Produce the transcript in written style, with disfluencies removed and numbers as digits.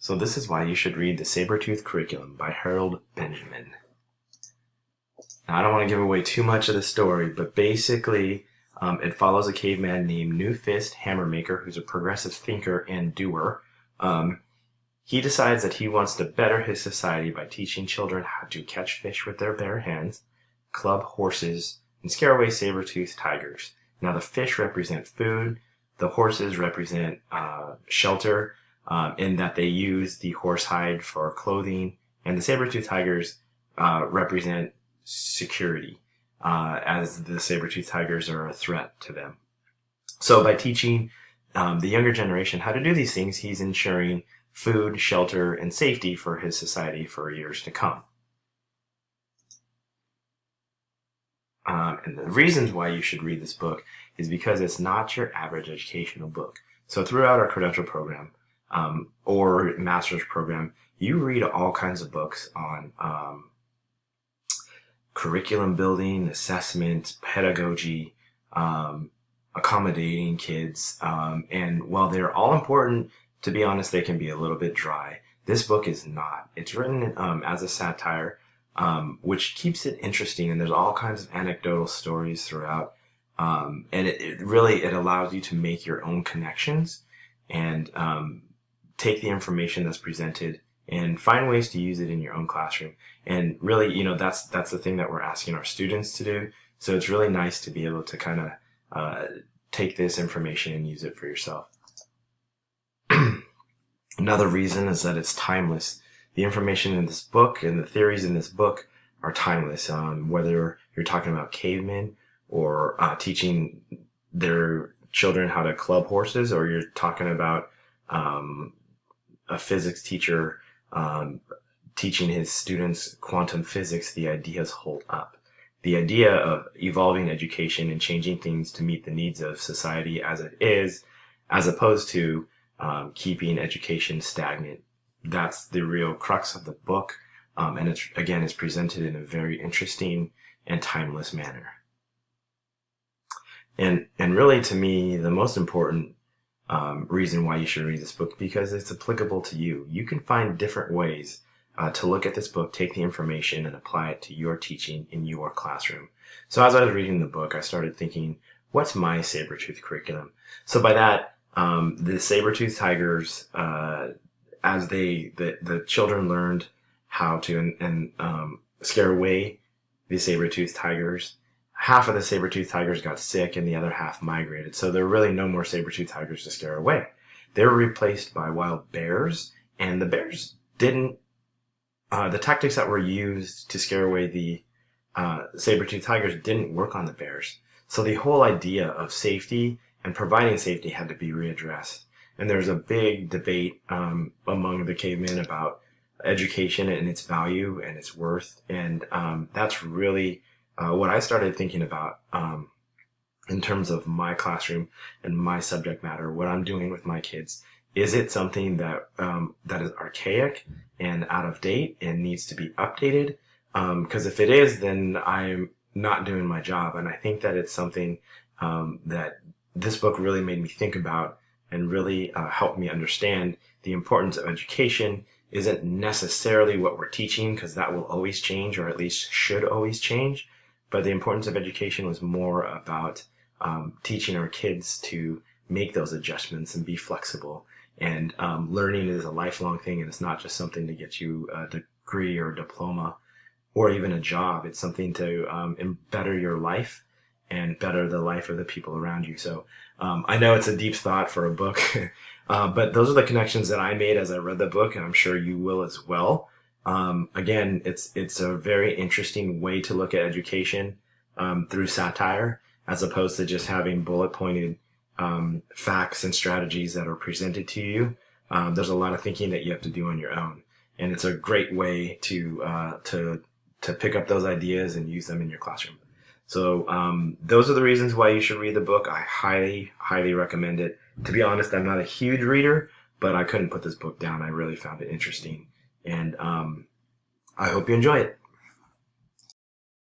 So this is why you should read The Saber-Tooth Curriculum by Harold Benjamin. Now, I don't want to give away too much of the story, but basically it follows a caveman named New Fist Hammermaker, who's a progressive thinker and doer. He decides that he wants to better his society by teaching children how to catch fish with their bare hands, club horses, and scare away saber-toothed tigers. Now, the fish represent food, the horses represent shelter, in that they use the horse hide for clothing, and the saber-toothed tigers represent security, as the saber-toothed tigers are a threat to them. So by teaching the younger generation how to do these things, he's ensuring food, shelter, and safety for his society for years to come. And the reasons why you should read this book is because it's not your average educational book. So throughout our credential program or master's program, you read all kinds of books on curriculum building, assessment, pedagogy, accommodating kids. And while they're all important, to be honest, they can be a little bit dry. This book is not. It's written as a satire, which keeps it interesting, and there's all kinds of anecdotal stories throughout. And it really allows you to make your own connections and take the information that's presented and find ways to use it in your own classroom. And really, that's the thing that we're asking our students to do. So it's really nice to be able to kind of take this information and use it for yourself. Another reason is that it's timeless. The information in this book and the theories in this book are timeless. Whether you're talking about cavemen or teaching their children how to club horses, or you're talking about a physics teacher teaching his students quantum physics, the ideas hold up. The idea of evolving education and changing things to meet the needs of society as it is, as opposed to keeping education stagnant. That's the real crux of the book. And it's presented in a very interesting and timeless manner. And really, to me, the most important reason why you should read this book, because it's applicable to you. You can find different ways to look at this book, take the information, and apply it to your teaching in your classroom. So as I was reading the book, I started thinking, what's my saber-tooth curriculum? So by that, the saber-toothed tigers, as the children learned how to scare away the saber-toothed tigers, half of the saber-toothed tigers got sick and the other half migrated. So there were really no more saber-toothed tigers to scare away. They were replaced by wild bears, and the bears didn't, the tactics that were used to scare away the saber-toothed tigers didn't work on the bears. So the whole idea of safety and providing safety had to be readdressed. And there's a big debate among the cavemen about education and its value and its worth. And that's really what I started thinking about in terms of my classroom and my subject matter, what I'm doing with my kids. Is it something that is archaic and out of date and needs to be updated? Because if it is, then I'm not doing my job. And I think that it's something that this book really made me think about and really helped me understand the importance of education isn't necessarily what we're teaching, because that will always change, or at least should always change. But the importance of education was more about teaching our kids to make those adjustments and be flexible. And learning is a lifelong thing, and it's not just something to get you a degree or a diploma or even a job. It's something to better your life and better the life of the people around you. So I know it's a deep thought for a book, but those are the connections that I made as I read the book, and I'm sure you will as well. Again, it's a very interesting way to look at education through satire, as opposed to just having bullet pointed facts and strategies that are presented to you. There's a lot of thinking that you have to do on your own, and it's a great way to pick up those ideas and use them in your classroom. So those are the reasons why you should read the book. I highly, highly recommend it. To be honest, I'm not a huge reader, but I couldn't put this book down. I really found it interesting, and I hope you enjoy it.